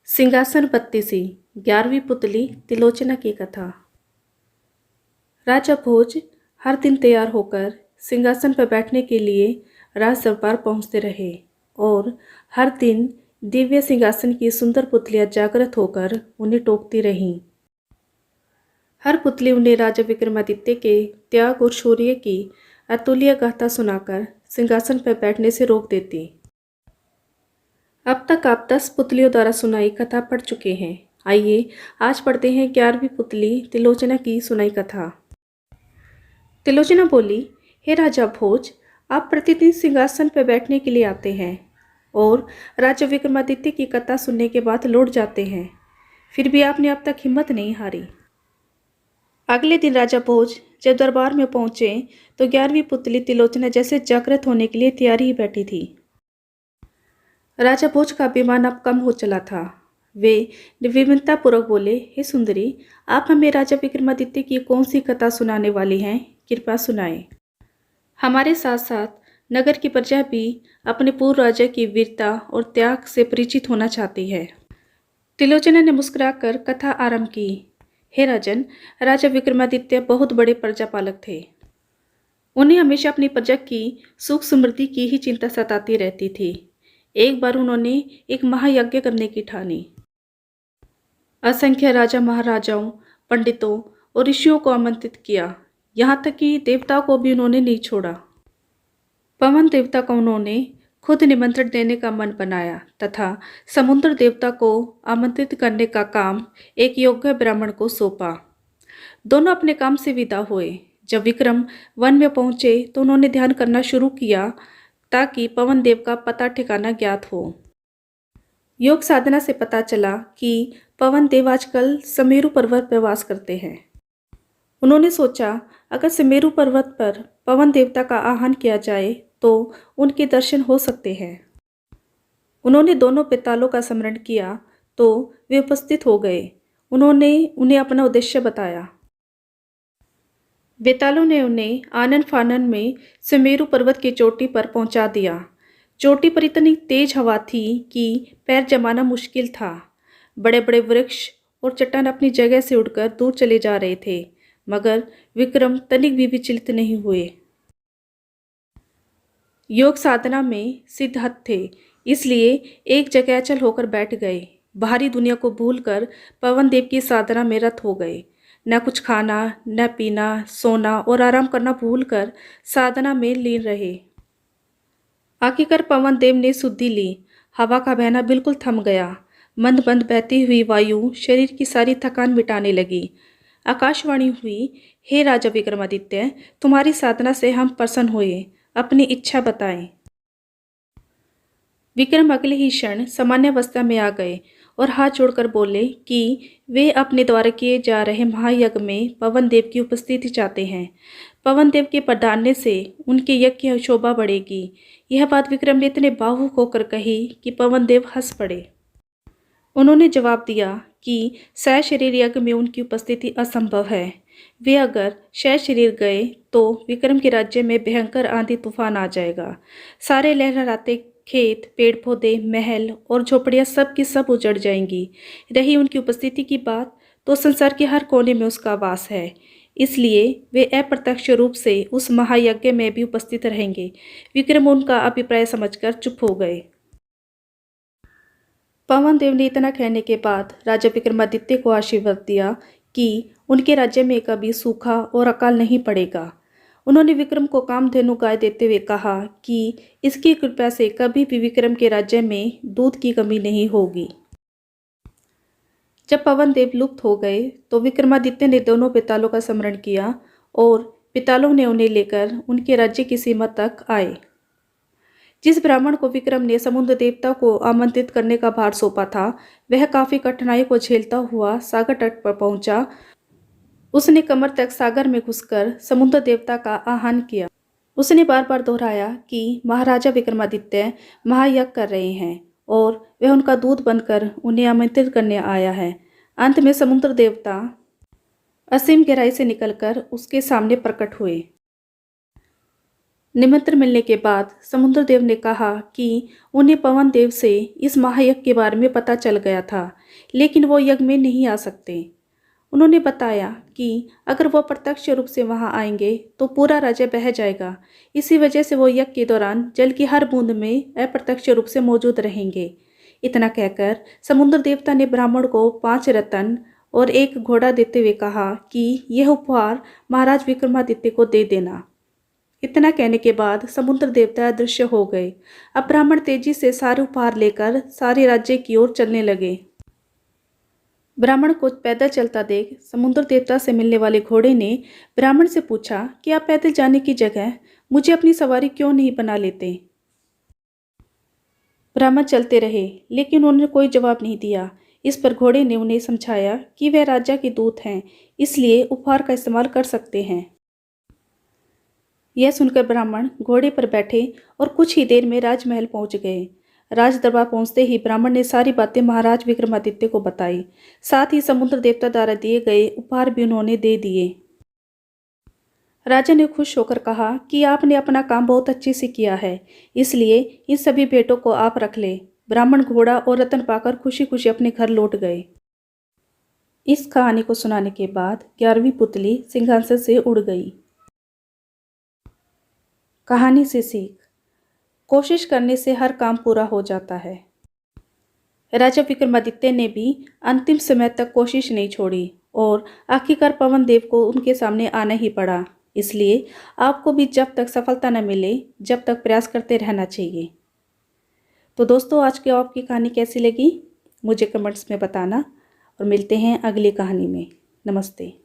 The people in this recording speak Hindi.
सिंहासन बत्तीसी 11वीं पुतली त्रिलोचना की कथा। राजा भोज हर दिन तैयार होकर सिंहासन पर बैठने के लिए राज दरबार पहुंचते रहे और हर दिन दिव्य सिंहासन की सुंदर पुतलियां जागृत होकर उन्हें टोकती रहीं। हर पुतली उन्हें राजा विक्रमादित्य के त्याग और शौर्य की अतुल्य गाथा सुनाकर सिंहासन पर बैठने से रोक देती। अब तक आप 10 पुतलियों द्वारा सुनाई कथा पढ़ चुके हैं। आइए आज पढ़ते हैं 11वीं पुतली त्रिलोचना की सुनाई कथा। त्रिलोचना बोली, हे राजा भोज, आप प्रतिदिन सिंहासन पर बैठने के लिए आते हैं और राजा विक्रमादित्य की कथा सुनने के बाद लौट जाते हैं, फिर भी आपने अब तक हिम्मत नहीं हारी। अगले दिन राजा भोज जब दरबार में पहुंचे तो 11वीं पुतली त्रिलोचना जैसे जागृत होने के लिए तैयारी ही बैठी थी। राजा भोज का अभिमान अब कम हो चला था। वे विभिन्नतापूर्वक बोले, हे सुंदरी, आप हमें राजा विक्रमादित्य की कौन सी कथा सुनाने वाली हैं? कृपया सुनाएं। हमारे साथ साथ नगर की प्रजा भी अपने पूर्व राजा की वीरता और त्याग से परिचित होना चाहती है। त्रिलोचना ने मुस्कुराकर कथा आरंभ की। हे राजन, राजा विक्रमादित्य बहुत बड़े प्रजापालक थे। उन्हें हमेशा अपनी प्रजा की सुख समृद्धि की ही चिंता सताती रहती थी। एक बार उन्होंने एक महायज्ञ करने की ठानी। असंख्य राजा महाराजाओं, पंडितों और ऋषियों को आमंत्रित किया, यहाँ तक कि देवताओं को भी उन्होंने नहीं छोड़ा। पवन देवता को उन्होंने खुद निमंत्रण देने का मन बनाया तथा समुद्र देवता को आमंत्रित करने का काम एक योग्य ब्राह्मण को सौंपा। दोनों अपने काम से विदा हुए। जब विक्रम वन में पहुंचे तो उन्होंने ध्यान करना शुरू किया ताकि पवन देव का पता ठिकाना ज्ञात हो। योग साधना से पता चला कि पवन देव आजकल सुमेरु पर्वत पर वास करते हैं। उन्होंने सोचा, अगर सुमेरु पर्वत पर पवन देवता का आह्वान किया जाए तो उनके दर्शन हो सकते हैं। उन्होंने दोनों पितालों का स्मरण किया तो वे उपस्थित हो गए। उन्होंने उन्हें अपना उद्देश्य बताया। बेतालों ने उन्हें आनन फानन में सुमेरु पर्वत की चोटी पर पहुंचा दिया। चोटी पर इतनी तेज हवा थी कि पैर जमाना मुश्किल था। बड़े बड़े वृक्ष और चट्टान अपनी जगह से उड़कर दूर चले जा रहे थे, मगर विक्रम तनिक भी विचलित नहीं हुए। योग साधना में सिद्धहस्त थे, इसलिए एक जगह अचल होकर बैठ गए। बाहरी दुनिया को भूलकर पवन देव की साधना में रत हो गए। न कुछ खाना, न पीना, सोना और आराम करना भूलकर साधना में लीन रहे। आखिरकार पवन देव ने शुद्धि ली। हवा का बहना बिल्कुल थम गया। मंद मंद बहती हुई वायु शरीर की सारी थकान मिटाने लगी। आकाशवाणी हुई, हे राजा विक्रमादित्य, तुम्हारी साधना से हम प्रसन्न हुए। अपनी इच्छा बताएं। विक्रम अगले ही क्षण सामान्य अवस्था में आ गए और हाथ जोड़कर बोले कि वे अपने द्वारा किए जा रहे महायज्ञ में पवन देव की उपस्थिति चाहते हैं। पवन देव के प्रधान्य से उनके यज्ञ की शोभा बढ़ेगी। यह बात विक्रम ने इतने भावुक होकर कही कि पवन देव हंस पड़े। उन्होंने जवाब दिया कि सशरीर यज्ञ में उनकी उपस्थिति असंभव है। वे अगर सशरीर गए तो विक्रम के राज्य में भयंकर आंधी तूफान आ जाएगा। सारे लहराते खेत, पेड़ पौधे, महल और झोपड़ियां सब की सब उजड़ जाएंगी। रही उनकी उपस्थिति की बात, तो संसार के हर कोने में उसका वास है। इसलिए वे अप्रत्यक्ष रूप से उस महायज्ञ में भी उपस्थित रहेंगे। विक्रम उनका अभिप्राय समझकर चुप हो गए। पवन देव ने इतना कहने के बाद राजा विक्रमादित्य को आशीर्वाद दिया कि उनके राज्य में कभी सूखा और अकाल नहीं पड़ेगा। उन्होंने विक्रम को कामधेनु गाय देते हुए कहा कि इसकी कृपा से कभी भी विक्रम के राज्य में दूध की कमी नहीं होगी। जब पवन देव लुप्त हो गए तो विक्रमादित्य ने दोनों पितालों का स्मरण किया और पितालों ने उन्हें लेकर उनके राज्य की सीमा तक आए। जिस ब्राह्मण को विक्रम ने समुद्र देवता को आमंत्रित करने का भार सौंपा था, वह काफी कठिनाई को झेलता हुआ सागर तट पर पहुंचा। उसने कमर तक सागर में घुसकर समुद्र देवता का आह्वान किया। उसने बार बार दोहराया कि महाराजा विक्रमादित्य महायज्ञ कर रहे हैं और वह उनका दूत बनकर उन्हें आमंत्रित करने आया है। अंत में समुद्र देवता असीम गहराई से निकलकर उसके सामने प्रकट हुए। निमंत्रण मिलने के बाद समुद्र देव ने कहा कि उन्हें पवन देव से इस महायज्ञ के बारे में पता चल गया था, लेकिन वो यज्ञ में नहीं आ सकते। उन्होंने बताया कि अगर वो प्रत्यक्ष रूप से वहां आएंगे तो पूरा राज्य बह जाएगा। इसी वजह से वो यज्ञ के दौरान जल की हर बूंद में अप्रत्यक्ष रूप से मौजूद रहेंगे। इतना कहकर समुद्र देवता ने ब्राह्मण को 5 रत्न और एक घोड़ा देते हुए कहा कि यह उपहार महाराज विक्रमादित्य को दे देना। इतना कहने के बाद समुद्र देवता अदृश्य हो गए। अब ब्राह्मण तेजी से सारे उपहार लेकर सारे राज्य की ओर चलने लगे। ब्राह्मण को पैदल चलता देख समुद्र देवता से मिलने वाले घोड़े ने ब्राह्मण से पूछा कि आप पैदल जाने की जगह मुझे अपनी सवारी क्यों नहीं बना लेते। ब्राह्मण चलते रहे, लेकिन उन्होंने कोई जवाब नहीं दिया। इस पर घोड़े ने उन्हें समझाया कि वे राजा के दूत हैं, इसलिए उपहार का इस्तेमाल कर सकते हैं। यह सुनकर ब्राह्मण घोड़े पर बैठे और कुछ ही देर में राजमहल पहुंच गए। राज दरबार पहुंचते ही ब्राह्मण ने सारी बातें महाराज विक्रमादित्य को बताई। साथ ही समुद्र देवता द्वारा दिए गए उपहार भी उन्होंने दे दिए। राजा ने खुश होकर कहा कि आपने अपना काम बहुत अच्छे से किया है, इसलिए इन सभी भेंटों को आप रख ले। ब्राह्मण घोड़ा और रत्न पाकर खुशी खुशी अपने घर लौट गए। इस कहानी को सुनाने के बाद 11वीं पुतली सिंहासन से उड़ गई। कहानी से सीख, कोशिश करने से हर काम पूरा हो जाता है। राजा विक्रमादित्य ने भी अंतिम समय तक कोशिश नहीं छोड़ी और आखिरकार पवन देव को उनके सामने आना ही पड़ा। इसलिए आपको भी जब तक सफलता न मिले जब तक प्रयास करते रहना चाहिए। तो दोस्तों, आज की आपकी कहानी कैसी लगी मुझे कमेंट्स में बताना और मिलते हैं अगली कहानी में। नमस्ते।